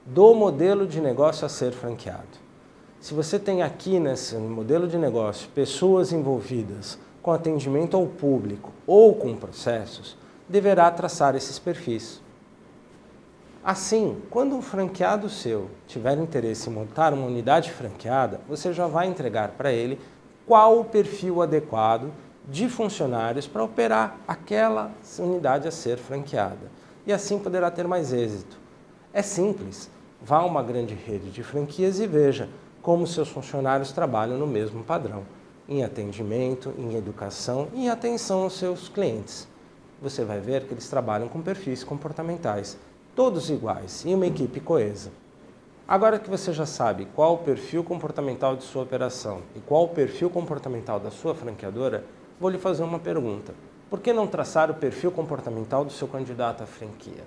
do modelo de negócio a ser franqueado? Se você tem aqui nesse modelo de negócio pessoas envolvidas com atendimento ao público ou com processos, deverá traçar esses perfis. Assim, quando um franqueado seu tiver interesse em montar uma unidade franqueada, você já vai entregar para ele qual o perfil adequado de funcionários para operar aquela unidade a ser franqueada. E assim poderá ter mais êxito. É simples, vá a uma grande rede de franquias e veja como seus funcionários trabalham no mesmo padrão, em atendimento, em educação e em atenção aos seus clientes. Você vai ver que eles trabalham com perfis comportamentais, todos iguais, em uma equipe coesa. Agora que você já sabe qual o perfil comportamental de sua operação e qual o perfil comportamental da sua franqueadora, vou lhe fazer uma pergunta. Por que não traçar o perfil comportamental do seu candidato à franquia?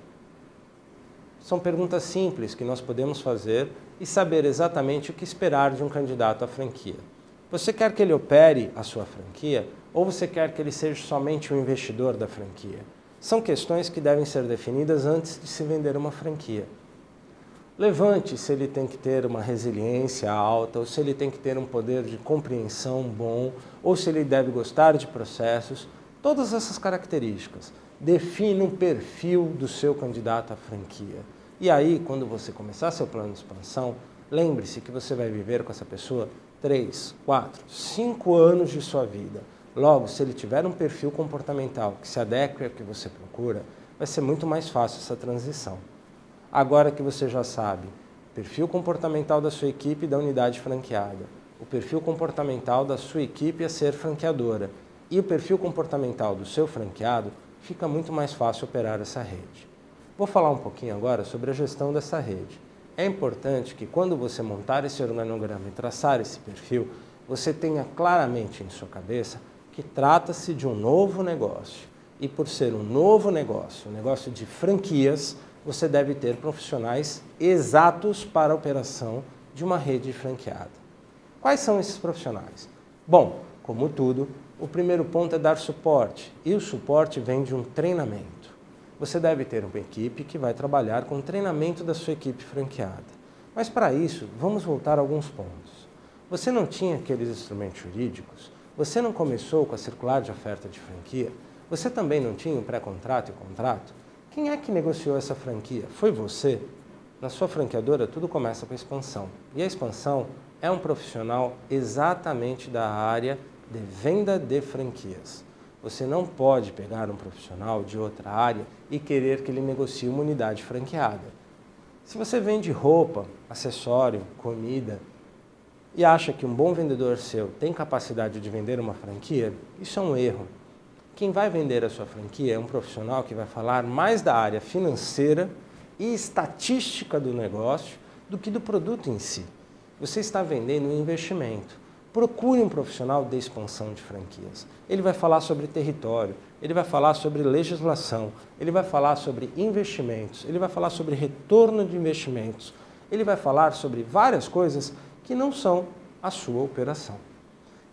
São perguntas simples que nós podemos fazer e saber exatamente o que esperar de um candidato à franquia. Você quer que ele opere a sua franquia ou você quer que ele seja somente um investidor da franquia? São questões que devem ser definidas antes de se vender uma franquia. Levante se ele tem que ter uma resiliência alta, ou se ele tem que ter um poder de compreensão bom, ou se ele deve gostar de processos. Todas essas características definem um perfil do seu candidato à franquia. E aí, quando você começar seu plano de expansão, lembre-se que você vai viver com essa pessoa 3, 4, 5 anos de sua vida. Logo, se ele tiver um perfil comportamental que se adeque ao que você procura, vai ser muito mais fácil essa transição. Agora que você já sabe o perfil comportamental da sua equipe e da unidade franqueada, o perfil comportamental da sua equipe a ser franqueadora e o perfil comportamental do seu franqueado, fica muito mais fácil operar essa rede. Vou falar um pouquinho agora sobre a gestão dessa rede. É importante que quando você montar esse organograma e traçar esse perfil, você tenha claramente em sua cabeça que trata-se de um novo negócio. E por ser um novo negócio, um negócio de franquias, você deve ter profissionais exatos para a operação de uma rede franqueada. Quais são esses profissionais? Bom, como tudo, o primeiro ponto é dar suporte, e o suporte vem de um treinamento. Você deve ter uma equipe que vai trabalhar com o treinamento da sua equipe franqueada. Mas para isso, vamos voltar a alguns pontos. Você não tinha aqueles instrumentos jurídicos? Você não começou com a circular de oferta de franquia? Você também não tinha o pré-contrato e o contrato? Quem é que negociou essa franquia? Foi você? Na sua franqueadora, tudo começa com a expansão. E a expansão é um profissional exatamente da área de venda de franquias. Você não pode pegar um profissional de outra área e querer que ele negocie uma unidade franqueada. Se você vende roupa, acessório, comida e acha que um bom vendedor seu tem capacidade de vender uma franquia, isso é um erro. Quem vai vender a sua franquia é um profissional que vai falar mais da área financeira e estatística do negócio do que do produto em si. Você está vendendo um investimento. Procure um profissional de expansão de franquias. Ele vai falar sobre território, ele vai falar sobre legislação, ele vai falar sobre investimentos, ele vai falar sobre retorno de investimentos, ele vai falar sobre várias coisas que não são a sua operação.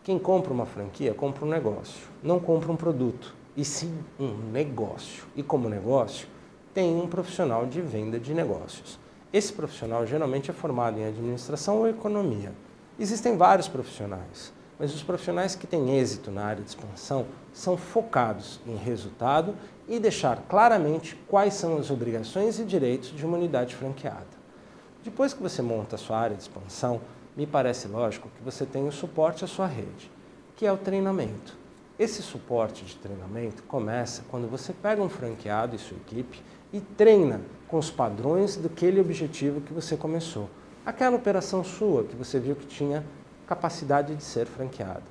Quem compra uma franquia compra um negócio, não compra um produto, e sim um negócio. E como negócio, tem um profissional de venda de negócios. Esse profissional geralmente é formado em administração ou economia. Existem vários profissionais, mas os profissionais que têm êxito na área de expansão são focados em resultado e deixar claramente quais são as obrigações e direitos de uma unidade franqueada. Depois que você monta a sua área de expansão, me parece lógico que você tenha o suporte à sua rede, que é o treinamento. Esse suporte de treinamento começa quando você pega um franqueado e sua equipe e treina com os padrões daquele objetivo que você começou. Aquela operação sua que você viu que tinha capacidade de ser franqueada.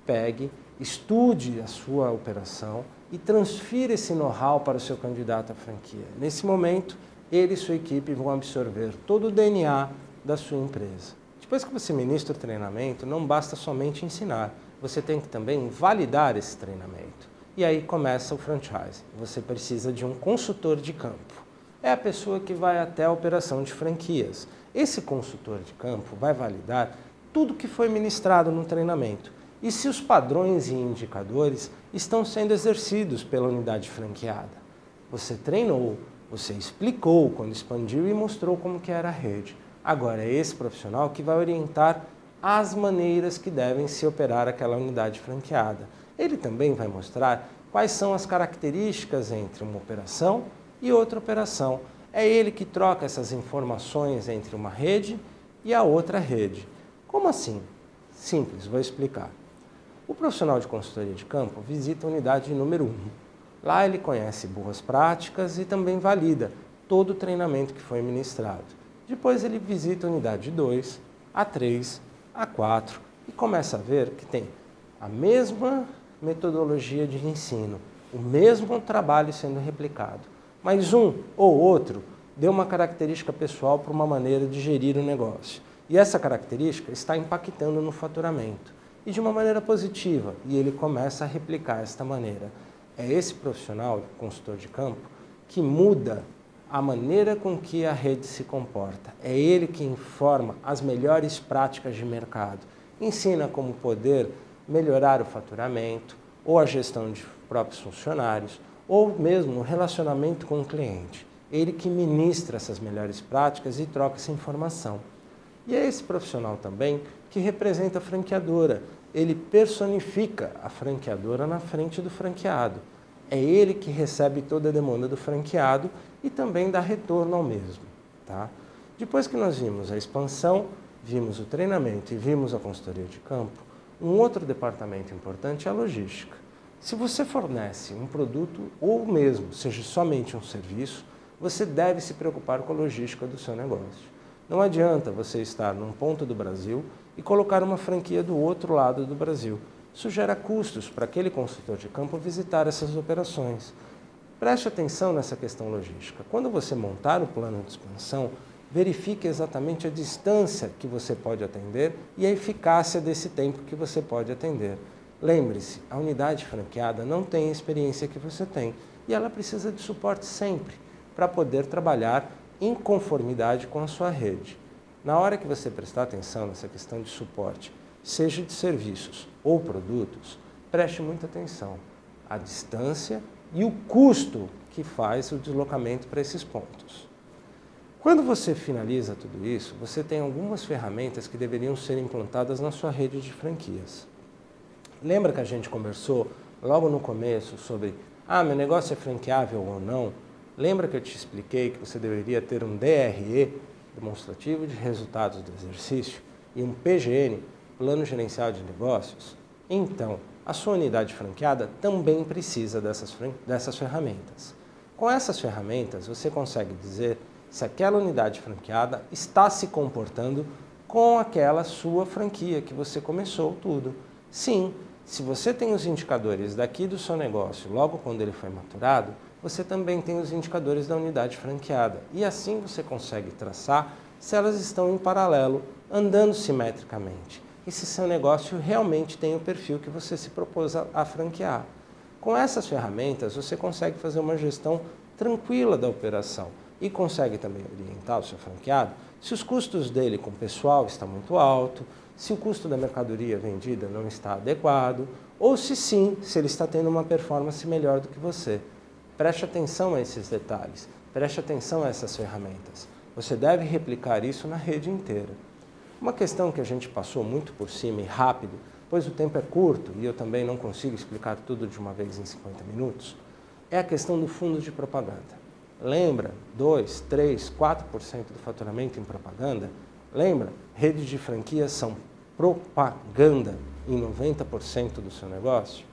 Pegue, estude a sua operação e transfira esse know-how para o seu candidato à franquia. Nesse momento, ele e sua equipe vão absorver todo o DNA da sua empresa. Depois que você ministra o treinamento, não basta somente ensinar, você tem que também validar esse treinamento. E aí começa o franchise. Você precisa de um consultor de campo. É a pessoa que vai até a operação de franquias. Esse consultor de campo vai validar tudo que foi ministrado no treinamento e se os padrões e indicadores estão sendo exercidos pela unidade franqueada. Você treinou, você explicou quando expandiu e mostrou como que era a rede. Agora é esse profissional que vai orientar as maneiras que devem se operar aquela unidade franqueada. Ele também vai mostrar quais são as características entre uma operação e outra operação. É ele que troca essas informações entre uma rede e a outra rede. Como assim? Simples, vou explicar. O profissional de consultoria de campo visita a unidade número 1. Lá ele conhece boas práticas e também valida todo o treinamento que foi ministrado. Depois ele visita a unidade 2, a 3, a 4 e começa a ver que tem a mesma metodologia de ensino, o mesmo trabalho sendo replicado. Mas um ou outro deu uma característica pessoal para uma maneira de gerir o negócio. E essa característica está impactando no faturamento. E de uma maneira positiva. E ele começa a replicar esta maneira. É esse profissional, consultor de campo, que muda a maneira com que a rede se comporta. É ele que informa as melhores práticas de mercado. Ensina como poder melhorar o faturamento, ou a gestão de próprios funcionários, ou mesmo o relacionamento com o cliente. Ele que ministra essas melhores práticas e troca essa informação. E é esse profissional também que representa a franqueadora. Ele personifica a franqueadora na frente do franqueado. É ele que recebe toda a demanda do franqueado e também dá retorno ao mesmo. Tá? Depois que nós vimos a expansão, vimos o treinamento e vimos a consultoria de campo, um outro departamento importante é a logística. Se você fornece um produto ou mesmo seja somente um serviço, você deve se preocupar com a logística do seu negócio. Não adianta você estar num ponto do Brasil e colocar uma franquia do outro lado do Brasil. Isso gera custos para aquele consultor de campo visitar essas operações. Preste atenção nessa questão logística. Quando você montar o plano de expansão, verifique exatamente a distância que você pode atender e a eficácia desse tempo que você pode atender. Lembre-se, a unidade franqueada não tem a experiência que você tem e ela precisa de suporte sempre para poder trabalhar em conformidade com a sua rede. Na hora que você prestar atenção nessa questão de suporte, seja de serviços ou produtos, preste muita atenção à distância e o custo que faz o deslocamento para esses pontos. Quando você finaliza tudo isso, você tem algumas ferramentas que deveriam ser implantadas na sua rede de franquias. Lembra que a gente conversou logo no começo sobre meu negócio é franqueável ou não? Lembra que eu te expliquei que você deveria ter um DRE, demonstrativo de resultados do exercício, e um PGN, plano gerencial de negócios? Então, a sua unidade franqueada também precisa dessas ferramentas. Com essas ferramentas, você consegue dizer se aquela unidade franqueada está se comportando com aquela sua franquia que você começou tudo. Sim, se você tem os indicadores daqui do seu negócio logo quando ele foi maturado, você também tem os indicadores da unidade franqueada. E assim você consegue traçar se elas estão em paralelo, andando simetricamente. E se seu negócio realmente tem o perfil que você se propôs a franquear. Com essas ferramentas, você consegue fazer uma gestão tranquila da operação e consegue também orientar o seu franqueado se os custos dele com o pessoal estão muito alto, se o custo da mercadoria vendida não está adequado, ou se sim, se ele está tendo uma performance melhor do que você. Preste atenção a esses detalhes, preste atenção a essas ferramentas. Você deve replicar isso na rede inteira. Uma questão que a gente passou muito por cima e rápido, pois o tempo é curto e eu também não consigo explicar tudo de uma vez em 50 minutos, é a questão do fundo de propaganda. Lembra? 2, 3, 4% do faturamento em propaganda? Lembra? Redes de franquias são propaganda em 90% do seu negócio?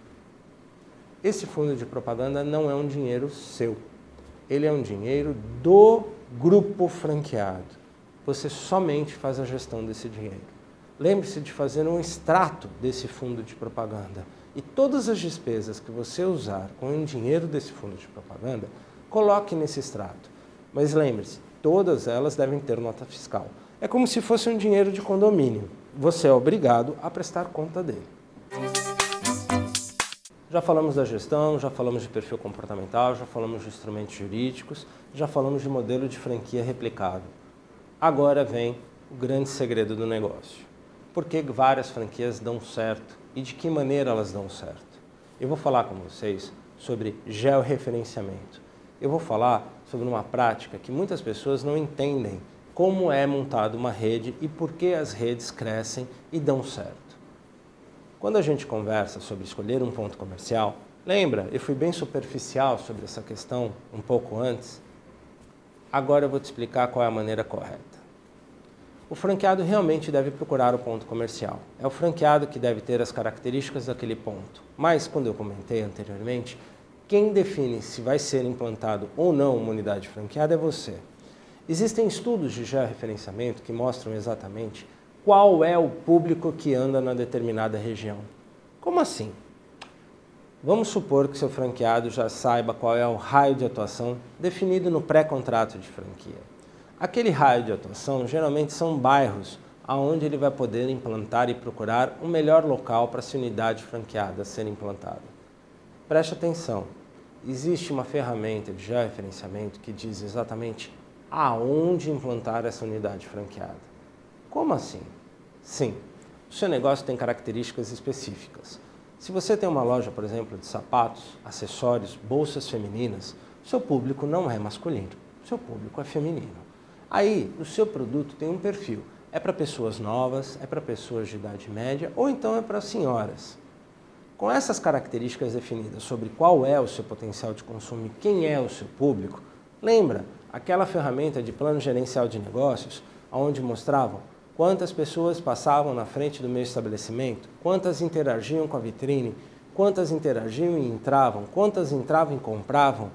Esse fundo de propaganda não é um dinheiro seu. Ele é um dinheiro do grupo franqueado. Você somente faz a gestão desse dinheiro. Lembre-se de fazer um extrato desse fundo de propaganda. E todas as despesas que você usar com o dinheiro desse fundo de propaganda, coloque nesse extrato. Mas lembre-se, todas elas devem ter nota fiscal. É como se fosse um dinheiro de condomínio. Você é obrigado a prestar conta dele. Já falamos da gestão, já falamos de perfil comportamental, já falamos de instrumentos jurídicos, já falamos de modelo de franquia replicado. Agora vem o grande segredo do negócio. Por que várias franquias dão certo e de que maneira elas dão certo? Eu vou falar com vocês sobre georreferenciamento. Eu vou falar sobre uma prática que muitas pessoas não entendem como é montada uma rede e por que as redes crescem e dão certo. Quando a gente conversa sobre escolher um ponto comercial, lembra, eu fui bem superficial sobre essa questão um pouco antes. Agora eu vou te explicar qual é a maneira correta. O franqueado realmente deve procurar o ponto comercial. É o franqueado que deve ter as características daquele ponto. Mas, quando eu comentei anteriormente, quem define se vai ser implantado ou não uma unidade franqueada é você. Existem estudos de georreferenciamento que mostram exatamente qual é o público que anda na determinada região. Como assim? Vamos supor que seu franqueado já saiba qual é o raio de atuação definido no pré-contrato de franquia. Aquele raio de atuação geralmente são bairros onde ele vai poder implantar e procurar o melhor local para essa unidade franqueada ser implantada. Preste atenção, existe uma ferramenta de georreferenciamento que diz exatamente aonde implantar essa unidade franqueada. Como assim? Sim, o seu negócio tem características específicas. Se você tem uma loja, por exemplo, de sapatos, acessórios, bolsas femininas, seu público não é masculino, seu público é feminino. Aí, o seu produto tem um perfil. É para pessoas novas, é para pessoas de idade média ou então é para senhoras. Com essas características definidas sobre qual é o seu potencial de consumo e quem é o seu público, lembra aquela ferramenta de plano gerencial de negócios, onde mostravam quantas pessoas passavam na frente do meu estabelecimento, quantas interagiam com a vitrine, quantas interagiam e entravam, quantas entravam e compravam?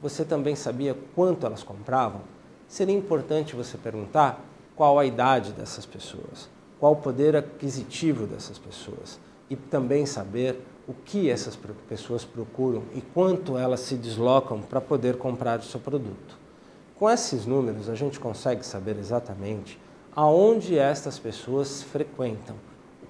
Você também sabia quanto elas compravam? Seria importante você perguntar qual a idade dessas pessoas, qual o poder aquisitivo dessas pessoas e também saber o que essas pessoas procuram e quanto elas se deslocam para poder comprar o seu produto. Com esses números, a gente consegue saber exatamente aonde estas pessoas frequentam,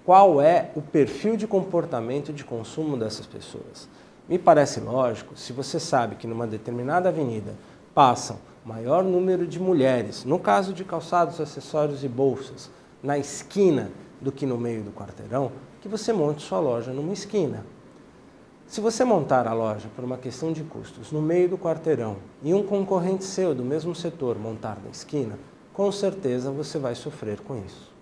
qual é o perfil de comportamento de consumo dessas pessoas. Me parece lógico, se você sabe que numa determinada avenida passam maior número de mulheres, no caso de calçados, acessórios e bolsas, na esquina do que no meio do quarteirão, que você monte sua loja numa esquina. Se você montar a loja por uma questão de custos no meio do quarteirão e um concorrente seu do mesmo setor montar na esquina, com certeza você vai sofrer com isso.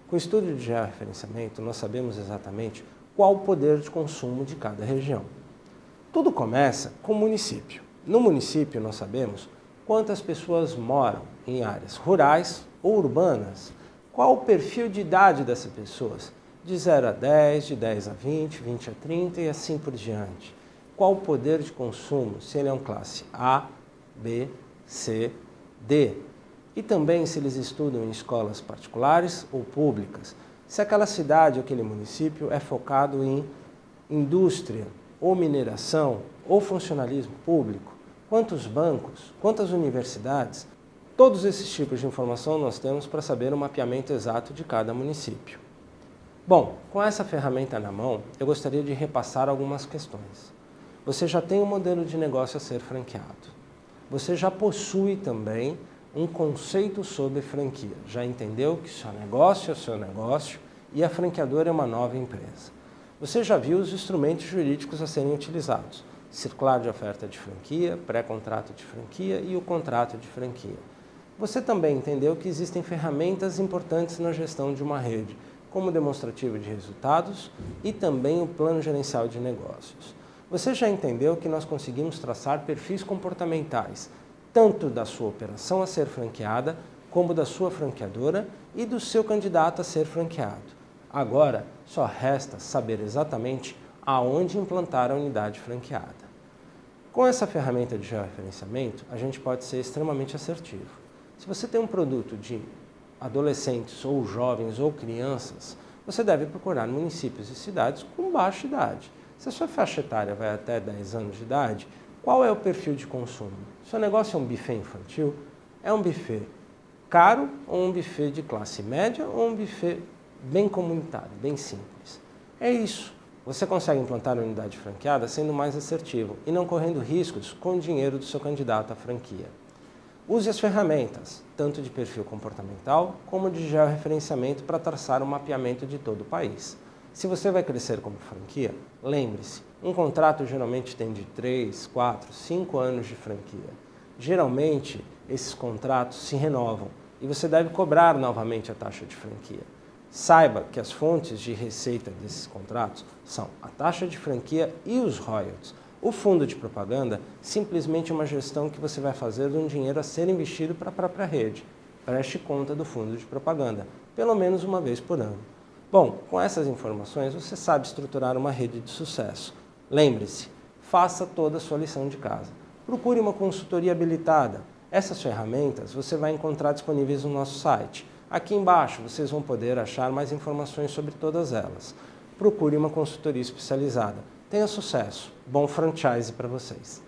Com o estudo de georreferenciamento, nós sabemos exatamente qual o poder de consumo de cada região. Tudo começa com o município. No município, nós sabemos quantas pessoas moram em áreas rurais ou urbanas, qual o perfil de idade dessas pessoas, de 0 a 10, de 10 a 20, 20 a 30 e assim por diante. Qual o poder de consumo, se ele é um classe A, B, C, D. E também se eles estudam em escolas particulares ou públicas, se aquela cidade ou aquele município é focado em indústria, ou mineração, ou funcionalismo público, quantos bancos, quantas universidades, todos esses tipos de informação nós temos para saber o mapeamento exato de cada município. Bom, com essa ferramenta na mão, eu gostaria de repassar algumas questões. Você já tem um modelo de negócio a ser franqueado. Você já possui também um conceito sobre franquia. Já entendeu que seu negócio é o seu negócio e a franqueadora é uma nova empresa. Você já viu os instrumentos jurídicos a serem utilizados. Circular de oferta de franquia, pré-contrato de franquia e o contrato de franquia. Você também entendeu que existem ferramentas importantes na gestão de uma rede, como o demonstrativo de resultados e também o plano gerencial de negócios. Você já entendeu que nós conseguimos traçar perfis comportamentais, tanto da sua operação a ser franqueada, como da sua franqueadora e do seu candidato a ser franqueado. Agora, só resta saber exatamente aonde implantar a unidade franqueada. Com essa ferramenta de georreferenciamento, a gente pode ser extremamente assertivo. Se você tem um produto de adolescentes ou jovens ou crianças, você deve procurar municípios e cidades com baixa idade. Se a sua faixa etária vai até 10 anos de idade, qual é o perfil de consumo? Seu negócio é um buffet infantil? É um buffet caro ou um buffet de classe média ou um buffet bem comunitário, bem simples? É isso. Você consegue implantar a unidade franqueada sendo mais assertivo e não correndo riscos com o dinheiro do seu candidato à franquia. Use as ferramentas, tanto de perfil comportamental como de georreferenciamento para traçar um mapeamento de todo o país. Se você vai crescer como franquia, lembre-se, um contrato geralmente tem de 3, 4, 5 anos de franquia. Geralmente, esses contratos se renovam e você deve cobrar novamente a taxa de franquia. Saiba que as fontes de receita desses contratos são a taxa de franquia e os royalties. O fundo de propaganda simplesmente é uma gestão que você vai fazer de um dinheiro a ser investido para a própria rede. Preste conta do fundo de propaganda, pelo menos uma vez por ano. Bom, com essas informações você sabe estruturar uma rede de sucesso. Lembre-se, faça toda a sua lição de casa. Procure uma consultoria habilitada. Essas ferramentas você vai encontrar disponíveis no nosso site. Aqui embaixo vocês vão poder achar mais informações sobre todas elas. Procure uma consultoria especializada. Tenha sucesso. Bom franchise para vocês.